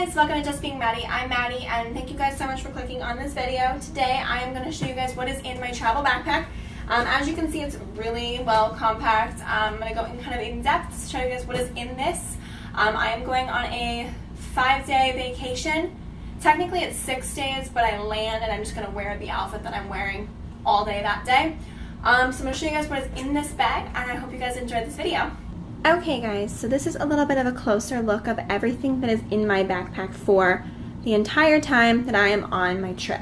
guys, welcome to Just Being Maddie. I'm Maddie, and thank you guys so much for clicking on this video. Today I am going to show you guys what is in my travel backpack. As you can see, it's really well compact. I'm going to go in kind of in depth, show you guys what is in this. I am going on a 5-day vacation. Technically it's 6 days, but I land and I'm just going to wear the outfit that I'm wearing all day that day. So I'm going to show you guys what is in this bag, and I hope you guys enjoyed this video. Okay guys, so this is a little bit of a closer look of everything that is in my backpack for the entire time that I am on my trip.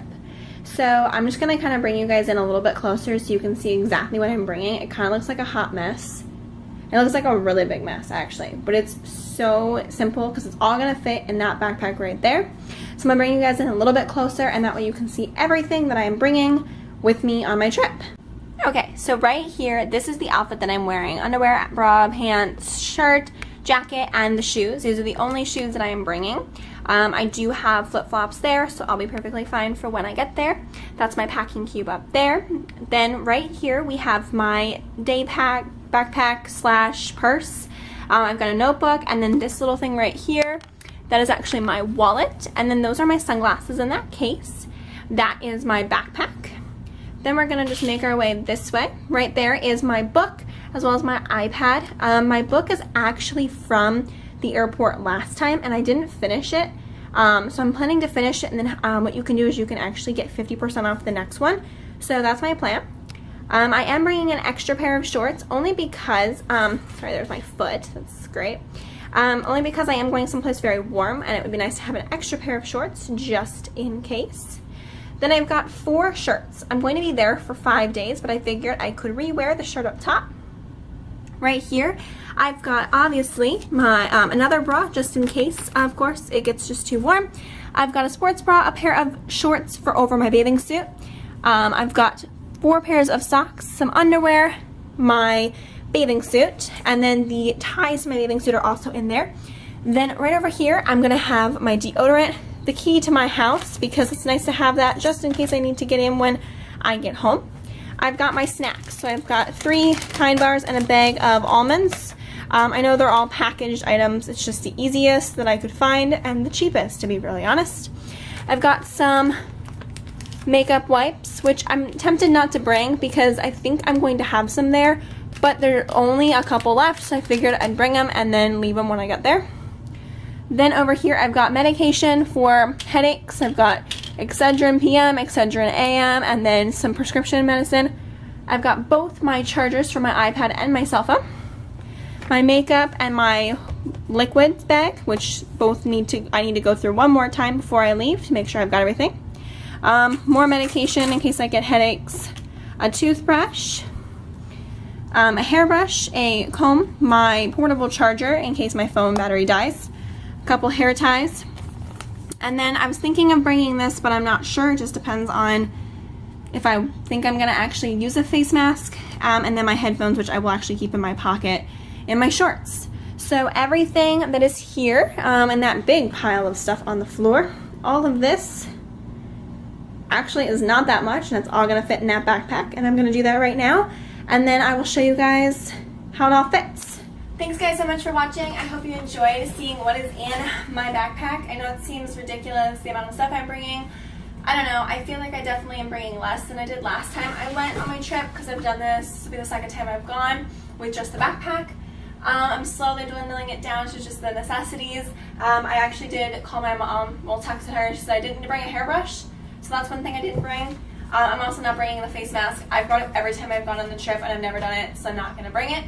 So I'm just going to kind of bring you guys in a little bit closer so you can see exactly what I'm bringing. It kind of looks like a hot mess. It looks like a really big mess actually, but it's so simple because it's all going to fit in that backpack right there. So I'm going to bring you guys in a little bit closer, and that way you can see everything that I am bringing with me on my trip. Okay, so right here, this is the outfit that I'm wearing. Underwear, bra, pants, shirt, jacket, and the shoes. These are the only shoes that I am bringing. I do have flip-flops there, so I'll be perfectly fine for when I get there. That's my packing cube up there. Then right here, we have my day pack, backpack slash purse. I've got a notebook, and then this little thing right here, that is actually my wallet. And then those are my sunglasses in that case. That is my backpack. Then we're gonna just make our way this way. Right there is my book as well as my iPad. My book is actually from the airport last time and I didn't finish it. So I'm planning to finish it, and then what you can do is you can actually get 50% off the next one. So that's my plan. I am bringing an extra pair of shorts only because, sorry, there's my foot, that's great. Only because I am going someplace very warm and it would be nice to have an extra pair of shorts just in case. Then I've got 4 shirts. I'm going to be there for 5 days, but I figured I could re-wear the shirt up top. Right here, I've got obviously my another bra just in case, of course, it gets just too warm. I've got a sports bra, a pair of shorts for over my bathing suit. I've got 4 pairs of socks, some underwear, my bathing suit, and then the ties to my bathing suit are also in there. Then right over here, I'm going to have my deodorant, the key to my house, because it's nice to have that just in case I need to get in when I get home. I've got my snacks, so I've got 3 Kind bars and a bag of almonds. I know they're all packaged items, it's just the easiest that I could find and the cheapest, to be really honest. I've got some makeup wipes, which I'm tempted not to bring because I think I'm going to have some there, but there are only a couple left, so I figured I'd bring them and then leave them when I get there. Then over here I've got medication for headaches. I've got Excedrin PM, Excedrin AM, and then some prescription medicine. I've got both my chargers for my iPad and my cell phone. My makeup and my liquids bag, which both I need to go through one more time before I leave to make sure I've got everything. More medication in case I get headaches. A toothbrush, a hairbrush, a comb, my portable charger in case my phone battery dies, couple hair ties, and then I was thinking of bringing this, but I'm not sure. It just depends on if I think I'm gonna actually use a face mask, and then my headphones, which I will actually keep in my pocket in my shorts. So everything that is here, and that big pile of stuff on the floor, all of this actually is not that much, and it's all gonna fit in that backpack, and I'm gonna do that right now, and then I will show you guys how it all fits. Thanks guys so much for watching. I hope you enjoyed seeing what is in my backpack. I know it seems ridiculous, the amount of stuff I'm bringing. I don't know, I feel like I definitely am bringing less than I did last time I went on my trip, because I've done this. This will be the second time I've gone with just the backpack. I'm slowly dwindling it down to just the necessities. I actually did call my mom, well, texted her. She said I didn't need to bring a hairbrush, so that's one thing I didn't bring. I'm also not bringing the face mask. I've brought it every time I've gone on the trip and I've never done it, so I'm not going to bring it.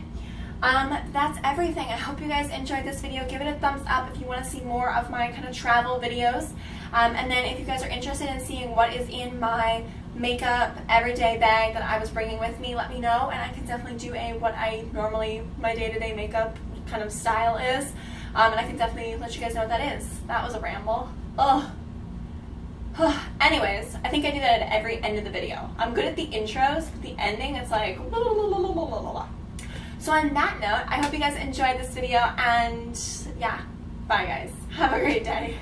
That's everything. I hope you guys enjoyed this video. Give it a thumbs up if you want to see more of my kind of travel videos. And then if you guys are interested in seeing what is in my makeup everyday bag that I was bringing with me, let me know, and I can definitely do what I normally, my day-to-day makeup kind of style is. And I can definitely let you guys know what that is. That was a ramble. Ugh. Anyways, I think I do that at every end of the video. I'm good at the intros, but the ending, it's like blah, blah, blah, blah, blah, blah, blah. So on that note, I hope you guys enjoyed this video, and yeah, bye guys. Have a great day.